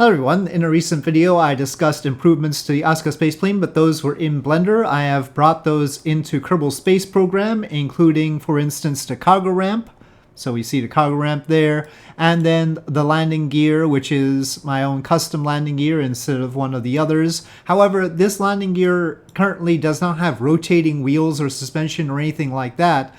Hello everyone, in a recent video I discussed improvements to the ASCA Spaceplane, but those were in Blender. I have brought those into Kerbal Space Program, including, for instance, the cargo ramp. So we see the cargo ramp there, and then the landing gear, which is my own custom landing gear instead of one of the others. However, this landing gear currently does not have rotating wheels or suspension or anything like that.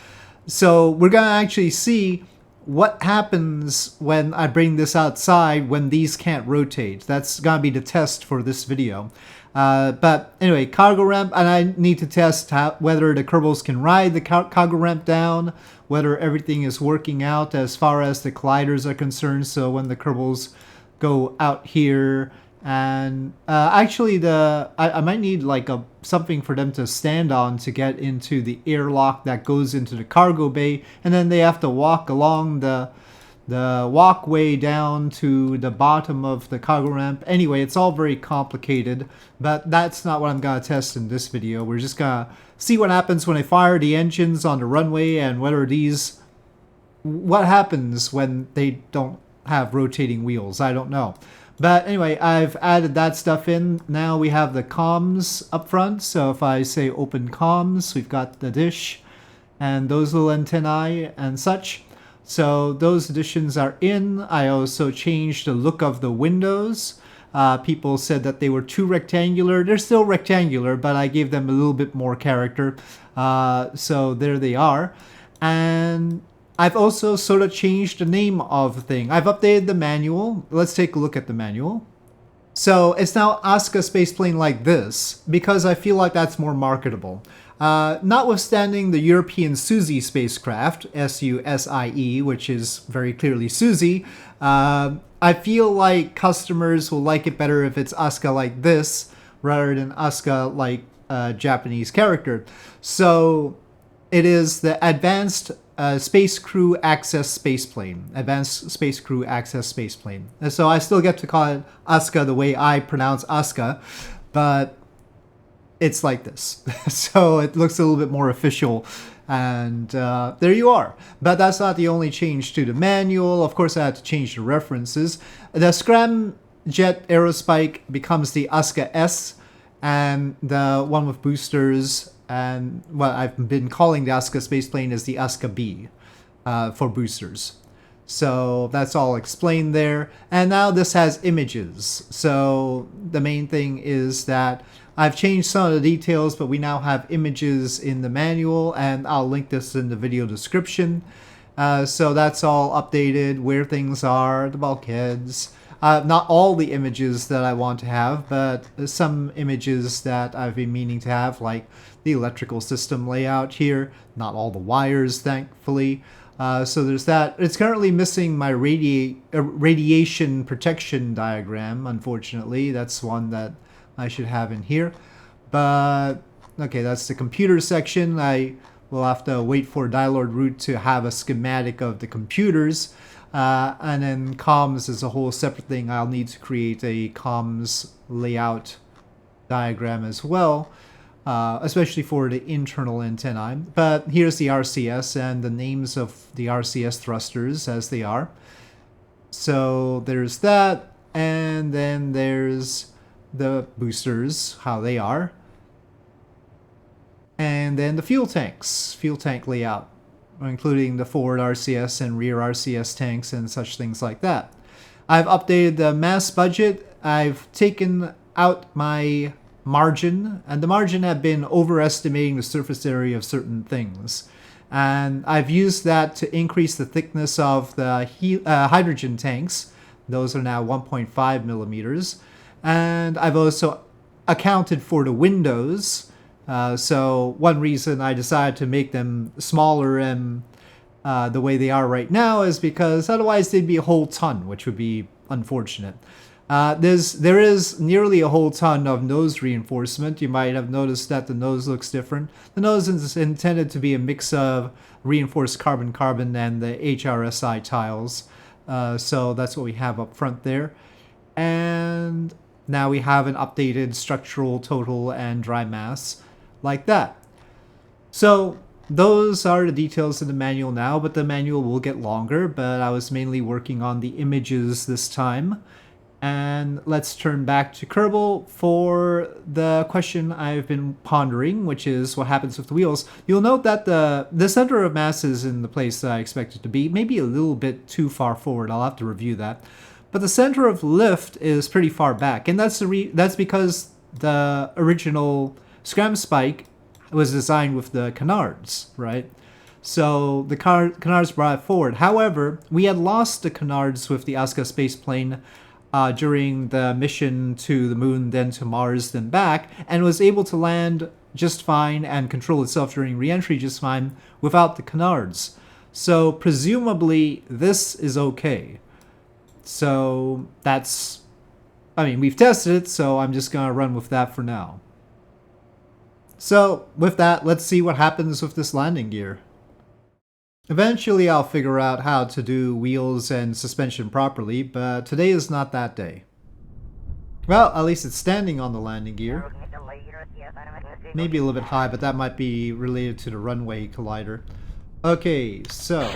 So we're going to actually see what happens when I bring this outside when these can't rotate. That's gonna be the test for this video. But anyway, cargo ramp, and I need to test whether the Kerbals can ride the cargo ramp down, whether everything is working out as far as the colliders are concerned. So when the Kerbals go out here, and actually I might need like something for them to stand on to get into the airlock that goes into the cargo bay, and then they have to walk along the walkway down to the bottom of the cargo ramp. Anyway, it's all very complicated, but that's not what I'm gonna test in this video. We're just gonna see what happens when I fire the engines on the runway, and what happens when they don't have rotating wheels. I don't know. But anyway, I've added that stuff in. Now we have the comms up front. So if I say open comms, we've got the dish and those little antennae and such. So those additions are in. I also changed the look of the windows. People said that they were too rectangular. They're still rectangular, but I gave them a little bit more character. So there they are. And I've also sort of changed the name of the thing. I've updated the manual. Let's take a look at the manual. So it's now ASCA Spaceplane like this, because I feel like that's more marketable. Notwithstanding the European SUSI spacecraft, S-U-S-I-E, which is very clearly SUSI, I feel like customers will like it better if it's ASCA like this, rather than ASCA like a Japanese character. So it is the Advanced Space Crew Access Spaceplane. Advanced Space Crew Access Spaceplane. And so I still get to call it ASCA the way I pronounce ASCA, but it's like this. So it looks a little bit more official, and there you are. But that's not the only change to the manual. Of course, I had to change the references. The Scramjet Aerospike becomes the ASCA S, and the one with boosters, and what I've been calling the ASCA Spaceplane is the ASCA B for boosters. So that's all explained there. And now this has images. So the main thing is that I've changed some of the details, but we now have images in the manual, and I'll link this in the video description. So that's all updated, where things are, the bulkheads. Not all the images that I want to have, but some images that I've been meaning to have, like the electrical system layout here. Not all the wires, thankfully. So there's that. It's currently missing my radiation protection diagram, unfortunately. That's one that I should have in here. But, okay, that's the computer section. I will have to wait for Dialord Root to have a schematic of the computers. And then comms is a whole separate thing. I'll need to create a comms layout diagram as well, especially for the internal antennae. But here's the RCS and the names of the RCS thrusters as they are. So there's that, and then there's the boosters, how they are. And then the fuel tank layout, including the forward RCS and rear RCS tanks and such things like that. I've updated the mass budget. I've taken out my margin, and the margin had been overestimating the surface area of certain things. And I've used that to increase the thickness of the hydrogen tanks. Those are now 1.5 millimeters. And I've also accounted for the windows. So one reason I decided to make them smaller and the way they are right now is because otherwise they'd be a whole ton, which would be unfortunate. There is nearly a whole ton of nose reinforcement. You might have noticed that the nose looks different. The nose is intended to be a mix of reinforced carbon-carbon and the HRSI tiles. So that's what we have up front there. And now we have an updated structural total and dry mass like that. So those are the details in the manual now, but the manual will get longer, but I was mainly working on the images this time. And let's turn back to Kerbal for the question I've been pondering, which is what happens with the wheels. You'll note that the center of mass is in the place that I expect it to be, maybe a little bit too far forward. I'll have to review that. But the center of lift is pretty far back, and that's because the original Scram Spike was designed with the canards, right? So the canards brought it forward. However, we had lost the canards with the ASCA Spaceplane during the mission to the moon, then to Mars, then back, and was able to land just fine and control itself during re-entry just fine without the canards. So presumably this is okay. So that's, I mean, we've tested it, so I'm just gonna run with that for now. So with that, let's see what happens with this landing gear. Eventually I'll figure out how to do wheels and suspension properly, but today is not that day. Well, at least it's standing on the landing gear. Maybe a little bit high, but that might be related to the runway collider. Okay, so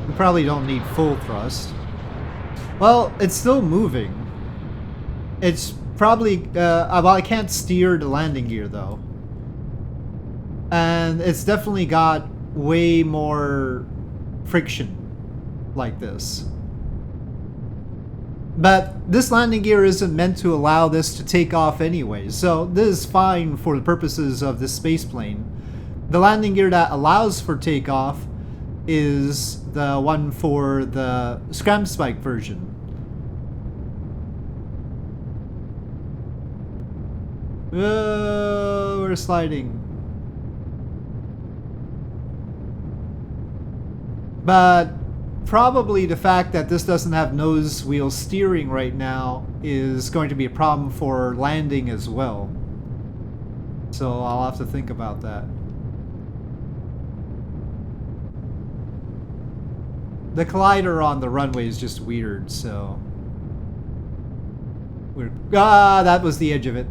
we probably don't need full thrust. Well, it's still moving. It's probably, well, I can't steer the landing gear though. And it's definitely got way more friction like this. But this landing gear isn't meant to allow this to take off anyway, so this is fine for the purposes of this space plane. The landing gear that allows for takeoff is the one for the Scram Spike version. We're sliding. But probably the fact that this doesn't have nose wheel steering right now is going to be a problem for landing as well. So I'll have to think about that. The collider on the runway is just weird, so that was the edge of it.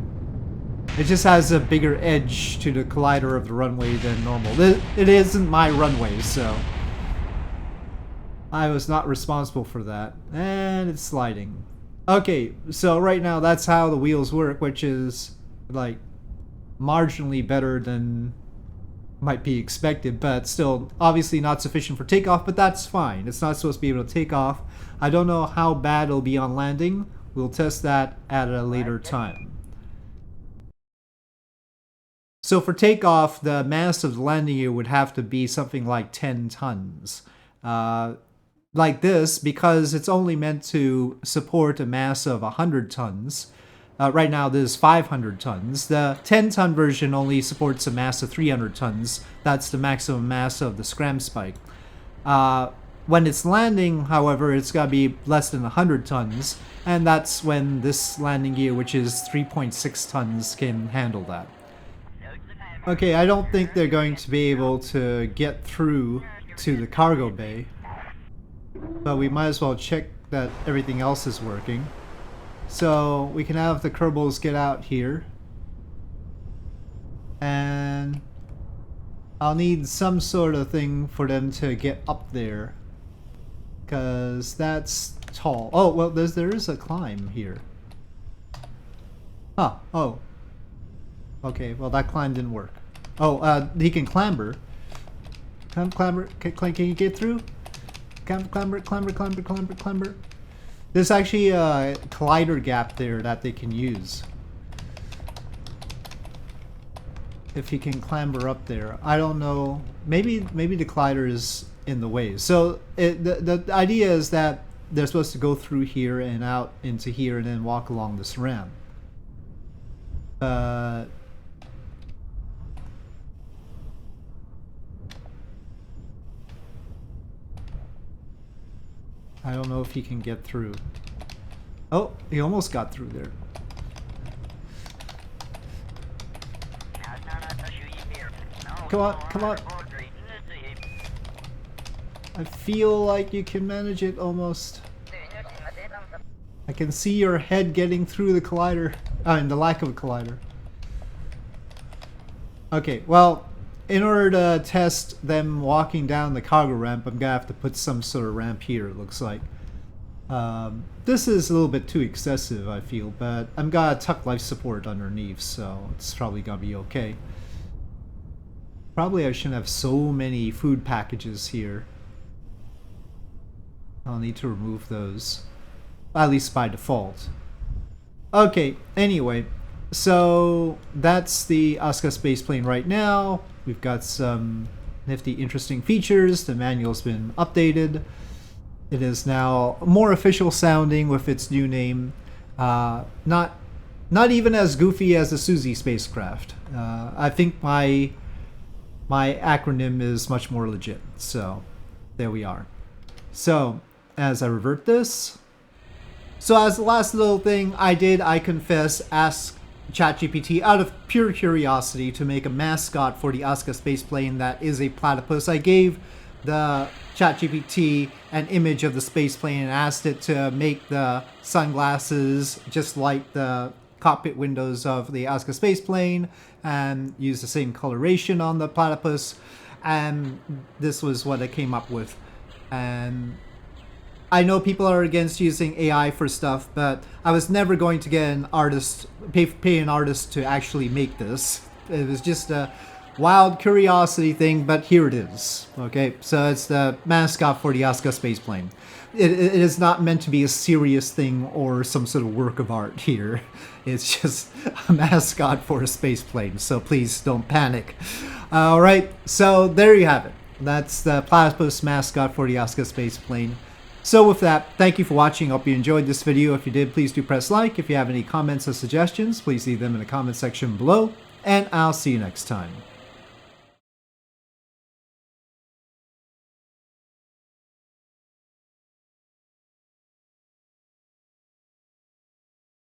It just has a bigger edge to the collider of the runway than normal. It isn't my runway, so I was not responsible for that. And it's sliding. Okay, so right now that's how the wheels work, which is like marginally better than might be expected, but still obviously not sufficient for takeoff, but that's fine. It's not supposed to be able to take off. I don't know how bad it'll be on landing. We'll test that at a later time. So for takeoff, the mass of the landing gear would have to be something like 10 tons. Like this, because it's only meant to support a mass of 100 tons. Right now this is 500 tons. The 10-ton version only supports a mass of 300 tons. That's the maximum mass of the Scram Spike. When it's landing, however, it's got to be less than 100 tons, and that's when this landing gear, which is 3.6 tons, can handle that. Okay, I don't think they're going to be able to get through to the cargo bay, but we might as well check that everything else is working. So we can have the Kerbals get out here, and I'll need some sort of thing for them to get up there, because that's tall. Oh, well, there is a climb here. Huh, oh. Okay, well that climb didn't work. Oh, he can clamber. Clamber, can you get through? Clamber. There's actually a collider gap there that they can use. If he can clamber up there. I don't know. Maybe the collider is in the way. So the idea is that they're supposed to go through here and out into here and then walk along this ramp. I don't know if he can get through. Oh, he almost got through there. Come on, come on. I feel like you can manage it almost. I can see your head getting through the collider. And the lack of a collider. Okay, well, in order to test them walking down the cargo ramp, I'm gonna have to put some sort of ramp here, it looks like. This is a little bit too excessive, I feel, but I'm gonna tuck life support underneath, so it's probably gonna be okay. Probably I shouldn't have so many food packages here. I'll need to remove those, at least by default. Okay, anyway, so that's the ASCA Spaceplane right now. We've got some nifty, interesting features. The manual's been updated. It is now more official sounding with its new name. Not even as goofy as the Suzy spacecraft. I think my acronym is much more legit. So there we are. So as I revert this, so as the last little thing I confess, ask ChatGPT out of pure curiosity to make a mascot for the ASCA spaceplane that is a platypus. I gave the ChatGPT an image of the spaceplane and asked it to make the sunglasses just like the cockpit windows of the ASCA spaceplane and use the same coloration on the platypus, and this was what I came up with. And I know people are against using AI for stuff, but I was never going to get an artist, pay an artist to actually make this. It was just a wild curiosity thing, but here it is. Okay, so it's the mascot for the ASCA spaceplane. It is not meant to be a serious thing or some sort of work of art here. It's just a mascot for a spaceplane, so please don't panic. Alright, so there you have it. That's the platypus mascot for the ASCA spaceplane. So with that, thank you for watching. Hope you enjoyed this video. If you did, please do press like. If you have any comments or suggestions, please leave them in the comment section below. And I'll see you next time.